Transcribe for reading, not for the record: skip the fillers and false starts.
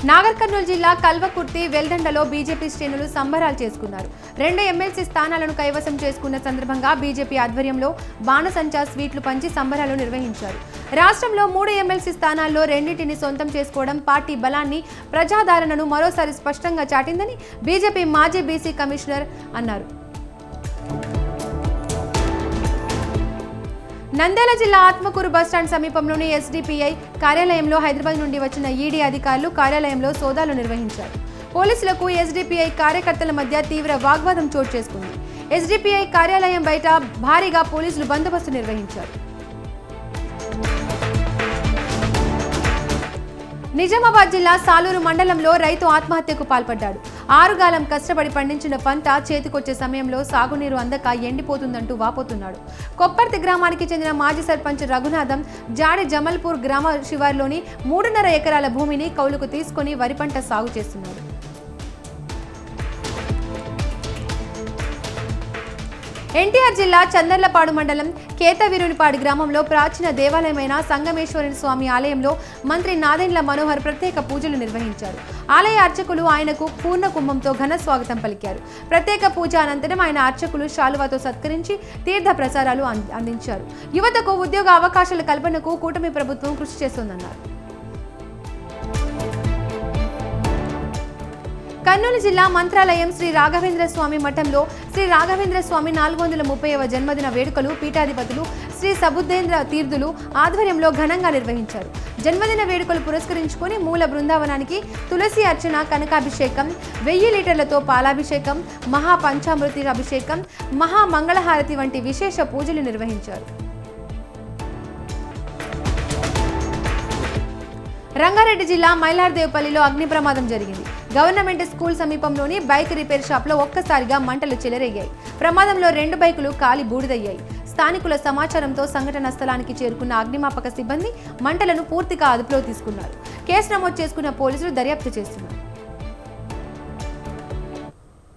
నాగర్ కర్నూలు జిల్లా కల్వకుర్తి వెల్దండలో బీజేపీ శ్రేణులు సంబరాలు చేసుకున్నారు. 2 ఎమ్మెల్సీ స్థానాలను కైవసం చేసుకున్న సందర్భంగా బీజేపీ ఆధ్వర్యంలో బాణసంచా స్వీట్లు పంచి సంబరాలు నిర్వహించారు. రాష్ట్రంలో 3 ఎమ్మెల్సీ స్థానాల్లో 2టిని సొంతం చేసుకోవడం పార్టీ బలాన్ని, ప్రజాదరణను మరోసారి స్పష్టంగా చాటిందని బీజేపీ మాజీ బీసీ కమిషనర్ అన్నారు. నంద్యాల జిల్లా ఆత్మకూరు బస్టాండ్ సమీపంలోని ఎస్డిపిఐ కార్యాలయంలో హైదరాబాద్ నుండి వచ్చిన ఈడీ అధికారులు కార్యాలయంలో సోదాలు నిర్వహించారు. పోలీసులకు ఎస్డిపిఐ కార్యకర్తల మధ్య తీవ్ర వాగ్వాదం చోటు చేసుకుంది. ఎస్డిపిఐ కార్యాలయం బయట భారీగా పోలీసులు బందోబస్తు నిర్వహించారు. నిజామాబాద్ జిల్లా సాలూరు మండలంలో రైతు ఆత్మహత్యకు పాల్పడ్డాడు. 6 కాలం కష్టపడి పండించిన పంట చేతికొచ్చే సమయంలో సాగునీరు అందక ఎండిపోతుందంటూ వాపోతున్నాడు. కొప్పర్తి గ్రామానికి చెందిన మాజీ సర్పంచ్ రఘునాథం జాడి జమల్పూర్ గ్రామ శివార్లోని 3.5 ఎకరాల భూమిని కౌలుకు తీసుకుని వరి పంట సాగు చేస్తున్నాడు. ఎన్టీఆర్ జిల్లా చందర్లపాడు మండలం కేతవీరునిపాడు గ్రామంలో ప్రాచీన దేవాలయమైన సంగమేశ్వరి స్వామి ఆలయంలో మంత్రి నాదెండ్ల మనోహర్ ప్రత్యేక పూజలు నిర్వహించారు. ఆలయ అర్చకులు ఆయనకు పూర్ణ కుంభంతో ఘన స్వాగతం పలికారు. ప్రత్యేక పూజ అనంతరం ఆయన అర్చకులు శాలువాతో సత్కరించి తీర్థ ప్రసారాలు అందించారు. యువతకు ఉద్యోగ అవకాశాల కల్పనకు కూటమి ప్రభుత్వం కృషి చేస్తోందన్నారు. కర్నూలు జిల్లా మంత్రాలయం శ్రీ రాఘవేంద్ర స్వామి మఠంలో శ్రీ రాఘవేంద్ర స్వామి 430వ జన్మదిన వేడుకలు పీఠాధిపతులు శ్రీ సబుద్ధేంద్ర తీర్థులు ఆధ్వర్యంలో ఘనంగా నిర్వహించారు. జన్మదిన వేడుకలు పురస్కరించుకొని మూల బృందావనానికి తులసి అర్చన, కనకాభిషేకం, 1000 లీటర్లతో పాలాభిషేకం, మహాపంచామృతి అభిషేకం, మహామంగళహారతి వంటి విశేష పూజలు నిర్వహించారు. రంగారెడ్డి జిల్లా మైలార్దేవపల్లిలో అగ్ని ప్రమాదం జరిగింది. గవర్నమెంట్ స్కూల్ సమీపంలోని బైక్ రిపేర్ షాప్లో ఒక్కసారిగా మంటలు చెలరేగాయి. ప్రమాదంలో 2 బైకులు కాలి బూడిదయ్యాయి. స్థానికుల సమాచారంతో సంఘటన స్థలానికి చేరుకున్న అగ్నిమాపక సిబ్బంది మంటలను పూర్తిగా అదుపులో తీసుకున్నారు. కేసు నమోదు చేసుకున్న పోలీసులు దర్యాప్తు చేస్తున్నారు.